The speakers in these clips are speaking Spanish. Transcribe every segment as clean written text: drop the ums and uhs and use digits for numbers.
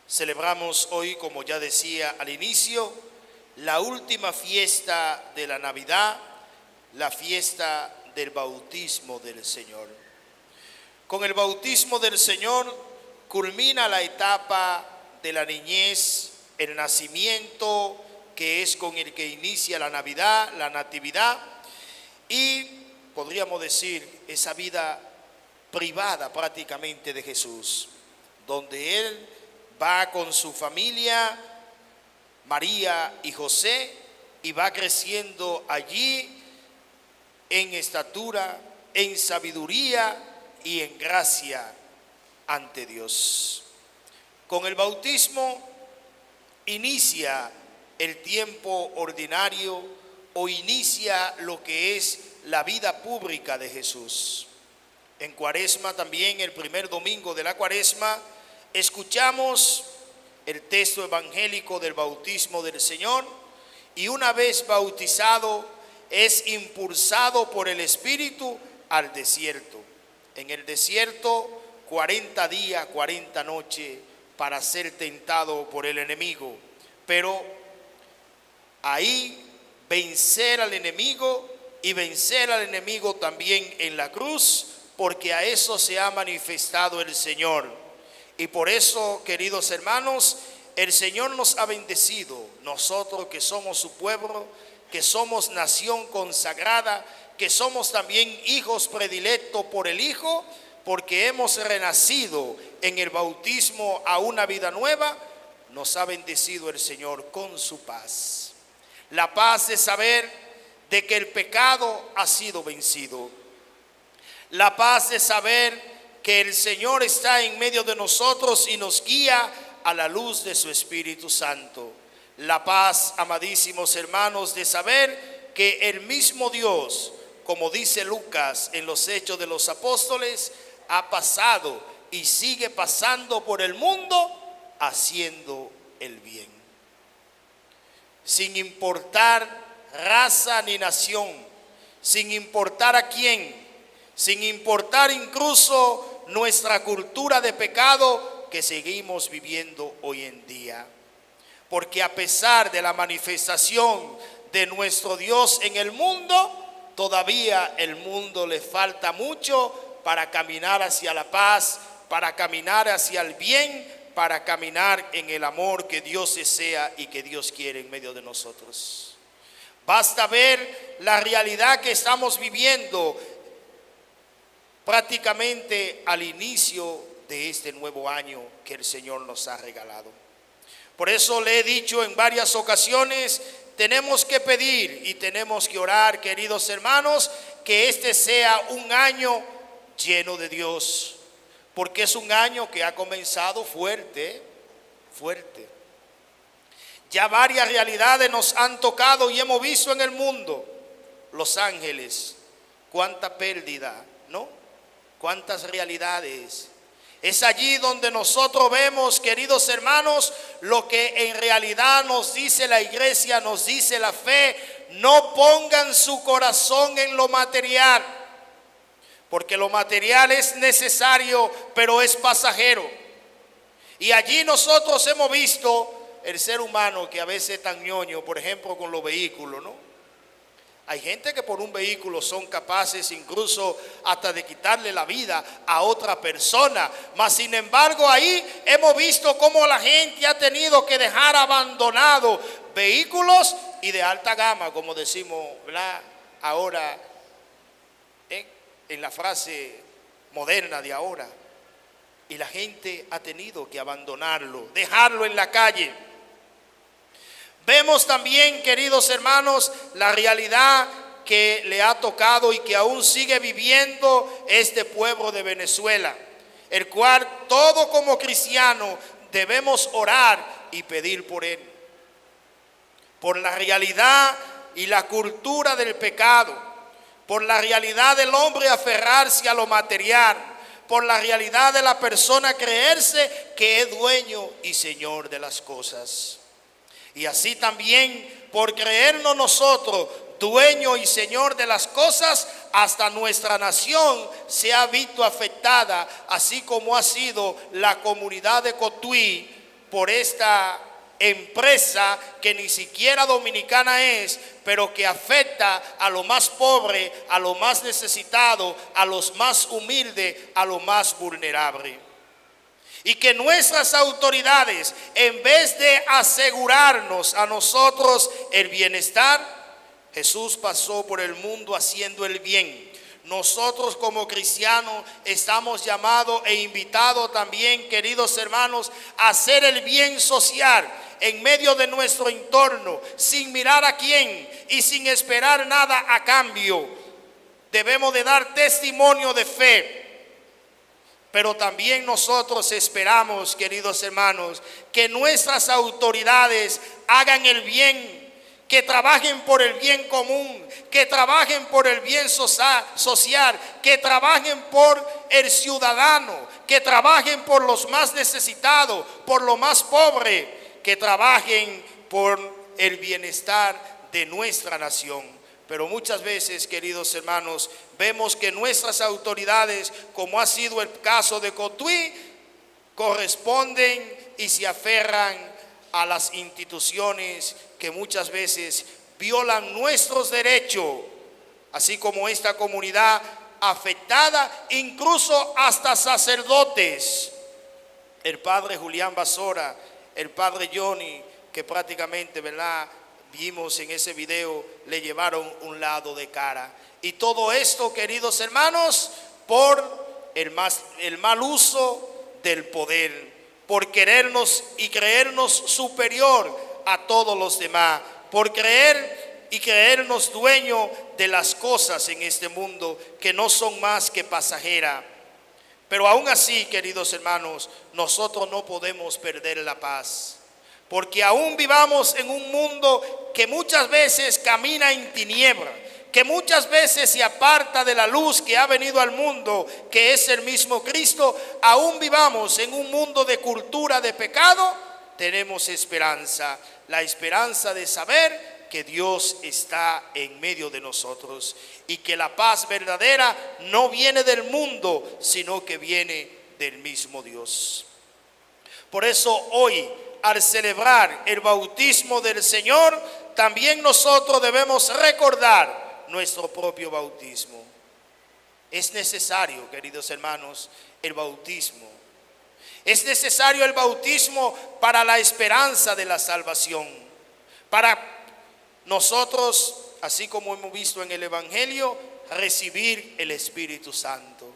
Celebramos hoy, como ya decía al inicio, la última fiesta de la Navidad, la fiesta del bautismo del Señor. Con el bautismo del Señor culmina la etapa de la niñez, el nacimiento, que es con el que inicia la Navidad, la Natividad, y podríamos decir esa vida privada prácticamente de Jesús, donde Él va con su familia, María y José, y va creciendo allí en estatura, en sabiduría y en gracia ante Dios. Con el bautismo inicia el tiempo ordinario o inicia lo que es la vida pública de Jesús. En Cuaresma también, el primer domingo de la Cuaresma, escuchamos el texto evangélico del bautismo del Señor, y una vez bautizado es impulsado por el Espíritu al desierto. En el desierto 40 días, 40 noches para ser tentado por el enemigo, pero ahí vencer al enemigo y vencer al enemigo también en la cruz, porque a eso se ha manifestado el Señor. Y por eso, queridos hermanos, el Señor nos ha bendecido, nosotros que somos su pueblo, que somos nación consagrada, que somos también hijos predilectos por el Hijo, porque hemos renacido en el bautismo a una vida nueva. Nos ha bendecido el Señor con su paz. La paz de saber de que el pecado ha sido vencido. La paz de saber que el Señor está en medio de nosotros y nos guía a la luz de su Espíritu Santo. La paz, amadísimos hermanos, de saber que el mismo Dios, como dice Lucas en los Hechos de los Apóstoles, ha pasado y sigue pasando por el mundo haciendo el bien. Sin importar raza ni nación, sin importar a quién, sin importar incluso nuestra cultura de pecado que seguimos viviendo hoy en día. Porque a pesar de la manifestación de nuestro Dios en el mundo, todavía el mundo le falta mucho para caminar hacia la paz, para caminar hacia el bien, para caminar en el amor que Dios desea y que Dios quiere en medio de nosotros. Basta ver la realidad que estamos viviendo prácticamente al inicio de este nuevo año que el Señor nos ha regalado. Por eso le he dicho en varias ocasiones, tenemos que pedir y tenemos que orar, queridos hermanos, que este sea un año lleno de Dios, porque es un año que ha comenzado fuerte. Ya varias realidades nos han tocado y hemos visto en el mundo. Los ángeles, cuánta pérdida, ¿no? Cuántas realidades. Es allí donde nosotros vemos, queridos hermanos, lo que en realidad nos dice la iglesia, nos dice la fe: no pongan su corazón en lo material, porque lo material es necesario, pero es pasajero. Y allí nosotros hemos visto el ser humano que a veces es tan ñoño, por ejemplo con los vehículos, ¿no? Hay gente que por un vehículo son capaces incluso hasta de quitarle la vida a otra persona. Mas sin embargo ahí hemos visto cómo la gente ha tenido que dejar abandonados vehículos y de alta gama, como decimos, ¿verdad? Ahora en la frase moderna de ahora. Y la gente ha tenido que abandonarlo, dejarlo en la calle. Vemos también, queridos hermanos, la realidad que le ha tocado y que aún sigue viviendo este pueblo de Venezuela, el cual todos como cristianos debemos orar y pedir por él, por la realidad y la cultura del pecado, por la realidad del hombre aferrarse a lo material, por la realidad de la persona creerse que es dueño y señor de las cosas. Y así también, por creernos nosotros dueño y señor de las cosas, hasta nuestra nación se ha visto afectada, así como ha sido la comunidad de Cotuí, por esta empresa que ni siquiera dominicana es, pero que afecta a lo más pobre, a lo más necesitado, a los más humildes, a lo más vulnerable. Y que nuestras autoridades, en vez de asegurarnos a nosotros el bienestar, Jesús pasó por el mundo haciendo el bien. Nosotros como cristianos estamos llamados e invitados también, queridos hermanos, a hacer el bien social en medio de nuestro entorno, sin mirar a quién y sin esperar nada a cambio. Debemos de dar testimonio de fe, pero también nosotros esperamos, queridos hermanos, que nuestras autoridades hagan el bien, que trabajen por el bien común, que trabajen por el bien social, que trabajen por el ciudadano, que trabajen por los más necesitados, por los más pobres, que trabajen por el bienestar de nuestra nación. Pero muchas veces, queridos hermanos, vemos que nuestras autoridades, como ha sido el caso de Cotuí, corresponden y se aferran a las instituciones que muchas veces violan nuestros derechos, así como esta comunidad afectada, incluso hasta sacerdotes. El padre Julián Basora, el padre Johnny, que prácticamente, ¿verdad?, vimos en ese video, le llevaron un lado de cara. Y todo esto, queridos hermanos, por el mal uso del poder, por querernos y creernos superior a todos los demás, por creer y creernos dueños de las cosas en este mundo que no son más que pasajeras. Pero aún así, queridos hermanos, nosotros no podemos perder la paz, porque aún vivamos en un mundo que muchas veces camina en tinieblas, que muchas veces se aparta de la luz que ha venido al mundo, que es el mismo Cristo. Aún vivamos en un mundo de cultura de pecado, tenemos esperanza, la esperanza de saber que Dios está en medio de nosotros y que la paz verdadera no viene del mundo, sino que viene del mismo Dios. Por eso hoy, al celebrar el bautismo del Señor, también nosotros debemos recordar nuestro propio bautismo. Es necesario, queridos hermanos, el bautismo. Es necesario el bautismo para la esperanza de la salvación, para nosotros, así como hemos visto en el Evangelio, recibir el Espíritu Santo.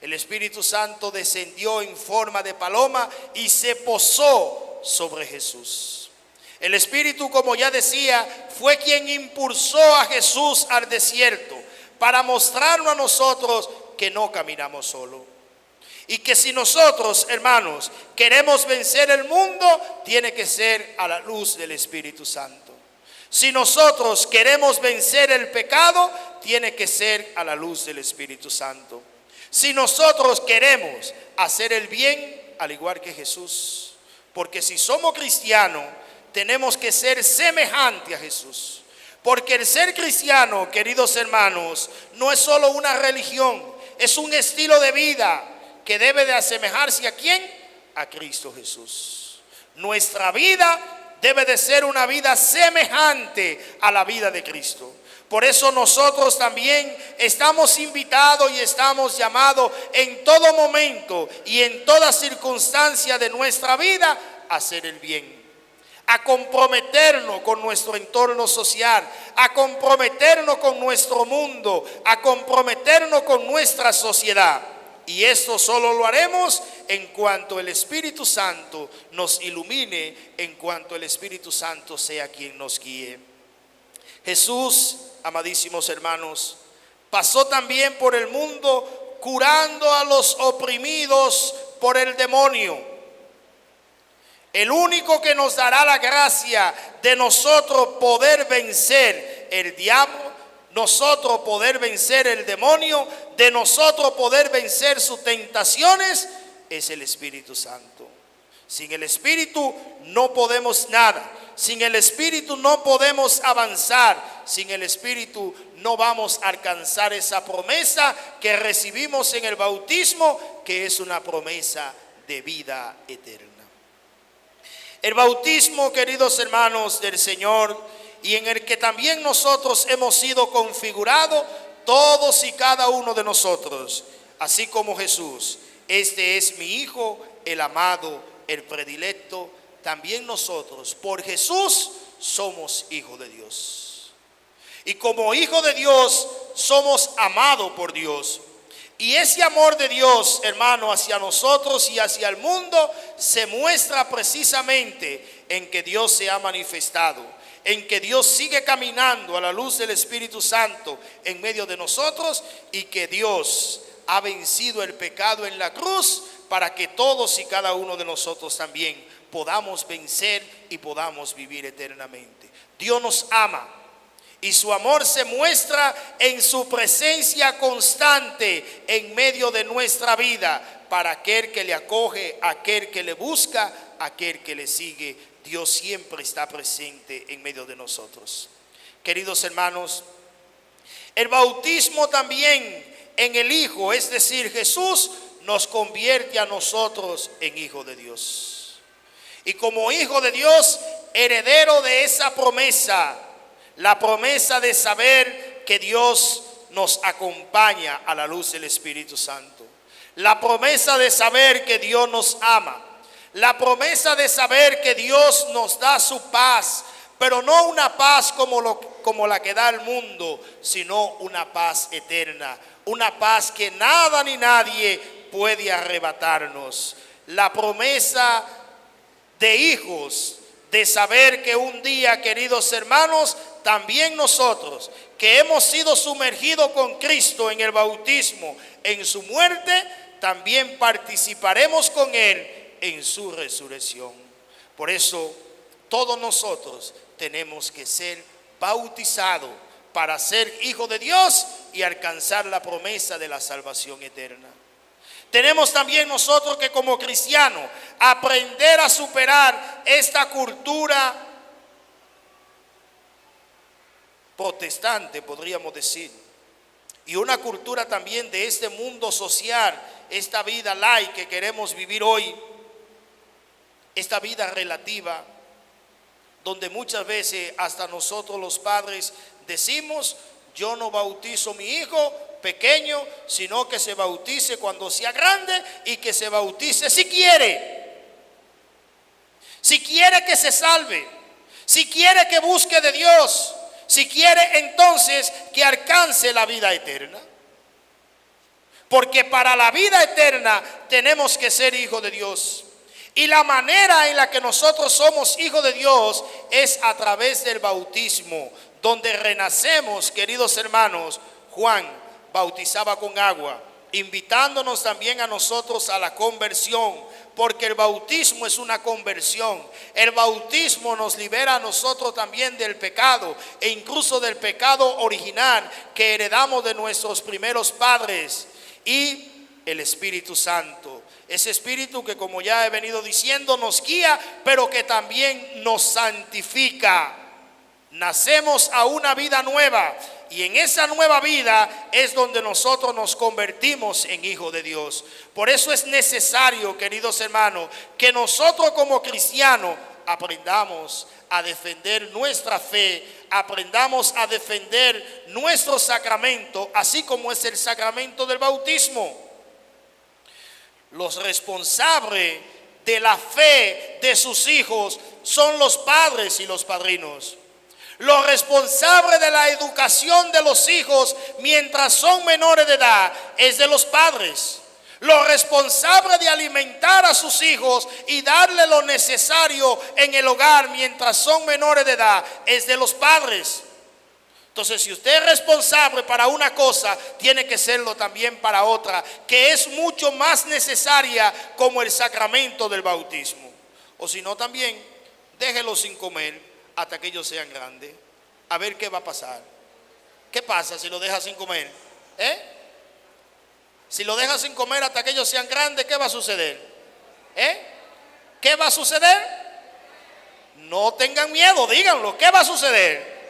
El Espíritu Santo descendió en forma de paloma y se posó sobre Jesús. El Espíritu, como ya decía, fue quien impulsó a Jesús al desierto para mostrarnos a nosotros que no caminamos solos. Y que si nosotros, hermanos, queremos vencer el mundo, tiene que ser a la luz del Espíritu Santo. Si nosotros queremos vencer el pecado, tiene que ser a la luz del Espíritu Santo. Si nosotros queremos hacer el bien, al igual que Jesús, porque si somos cristianos, tenemos que ser semejantes a Jesús. Porque el ser cristiano, queridos hermanos, no es solo una religión, es un estilo de vida que debe de asemejarse ¿a quién? A Cristo Jesús. Nuestra vida debe de ser una vida semejante a la vida de Cristo. Por eso nosotros también estamos invitados y estamos llamados en todo momento y en toda circunstancia de nuestra vida a hacer el bien, a comprometernos con nuestro entorno social, a comprometernos con nuestro mundo, a comprometernos con nuestra sociedad. Y esto solo lo haremos en cuanto el Espíritu Santo nos ilumine, en cuanto el Espíritu Santo sea quien nos guíe. Jesús, amadísimos hermanos, pasó también por el mundo curando a los oprimidos por el demonio. El único que nos dará la gracia de nosotros poder vencer el diablo, nosotros poder vencer el demonio, de nosotros poder vencer sus tentaciones, es el Espíritu Santo. Sin el Espíritu no podemos nada. Sin el Espíritu no podemos avanzar. Sin el Espíritu no vamos a alcanzar esa promesa que recibimos en el bautismo, que es una promesa de vida eterna. El bautismo, queridos hermanos del Señor, y en el que también nosotros hemos sido configurados, todos y cada uno de nosotros, así como Jesús. Este es mi Hijo, el amado, el predilecto. También nosotros, por Jesús, somos hijos de Dios. Y como hijos de Dios, somos amados por Dios. Y ese amor de Dios, hermano, hacia nosotros y hacia el mundo, se muestra precisamente en que Dios se ha manifestado, en que Dios sigue caminando a la luz del Espíritu Santo en medio de nosotros, y que Dios ha vencido el pecado en la cruz para que todos y cada uno de nosotros también podamos vencer y podamos vivir eternamente. Dios nos ama. Y su amor se muestra en su presencia constante en medio de nuestra vida, para aquel que le acoge, aquel que le busca, aquel que le sigue. Dios siempre está presente en medio de nosotros. Queridos hermanos, el bautismo también en el Hijo, es decir, Jesús, nos convierte a nosotros en hijos de Dios. Y como hijo de Dios, heredero de esa promesa, la promesa de saber que Dios nos acompaña a la luz del Espíritu Santo. La promesa de saber que Dios nos ama. La promesa de saber que Dios nos da su paz, pero no una paz como la que da el mundo, sino una paz eterna. Una paz que nada ni nadie puede arrebatarnos. La promesa de hijos, de saber que un día, queridos hermanos, también nosotros que hemos sido sumergidos con Cristo en el bautismo, en su muerte, también participaremos con Él en su resurrección. Por eso todos nosotros tenemos que ser bautizados para ser hijos de Dios y alcanzar la promesa de la salvación eterna. Tenemos también nosotros que como cristianos aprender a superar esta cultura protestante, podríamos decir, y una cultura también de este mundo social, esta vida light que queremos vivir hoy, esta vida relativa, donde muchas veces hasta nosotros los padres decimos: yo no bautizo a mi hijo pequeño, sino que se bautice cuando sea grande, y que se bautice si quiere que se salve, si quiere que busque de Dios, si quiere entonces que alcance la vida eterna. Porque para la vida eterna tenemos que ser hijos de Dios. Y la manera en la que nosotros somos hijos de Dios es a través del bautismo, donde renacemos, queridos hermanos. Juan bautizaba con agua, invitándonos también a nosotros a la conversión, porque el bautismo es una conversión. El bautismo nos libera a nosotros también del pecado, e incluso del pecado original que heredamos de nuestros primeros padres. Y el Espíritu Santo, ese Espíritu que, como ya he venido diciendo, nos guía, pero que también nos santifica. Nacemos a una vida nueva, y en esa nueva vida es donde nosotros nos convertimos en hijos de Dios. Por eso es necesario, queridos hermanos, que nosotros como cristianos aprendamos a defender nuestra fe, aprendamos a defender nuestro sacramento, así como es el sacramento del bautismo. Los responsables de la fe de sus hijos son los padres y los padrinos. Los responsables de la educación de los hijos mientras son menores de edad es de los padres. Los responsables de alimentar a sus hijos y darle lo necesario en el hogar mientras son menores de edad es de los padres. Entonces, si usted es responsable para una cosa, tiene que serlo también para otra, que es mucho más necesaria, como el sacramento del bautismo. O si no, también déjelo sin comer hasta que ellos sean grandes. A ver qué va a pasar. ¿Qué pasa si lo deja sin comer? Si lo deja sin comer hasta que ellos sean grandes, ¿qué va a suceder? ¿Qué va a suceder? No tengan miedo, díganlo. ¿Qué va a suceder?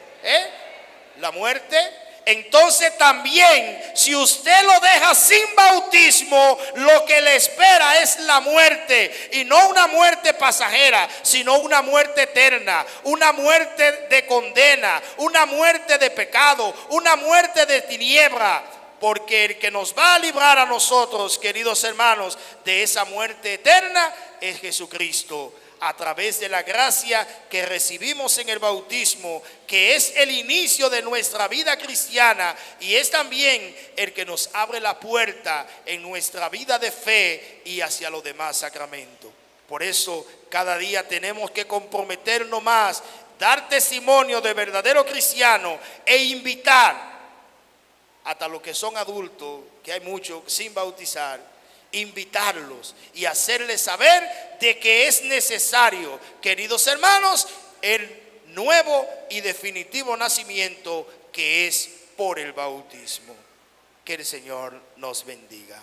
La muerte. entonces también, si usted lo deja sin bautismo, lo que le espera es la muerte, y no una muerte pasajera, sino una muerte eterna, una muerte de condena, una muerte de pecado, una muerte de tiniebla. Porque el que nos va a librar a nosotros, queridos hermanos, de esa muerte eterna es Jesucristo, a través de la gracia que recibimos en el bautismo, que es el inicio de nuestra vida cristiana y es también el que nos abre la puerta en nuestra vida de fe y hacia los demás sacramentos. Por eso cada día tenemos que comprometernos más, dar testimonio de verdadero cristiano e invitar hasta los que son adultos, que hay muchos sin bautizar, invitarlos y hacerles saber de que es necesario, queridos hermanos, el nuevo y definitivo nacimiento que es por el bautismo. Que el Señor nos bendiga.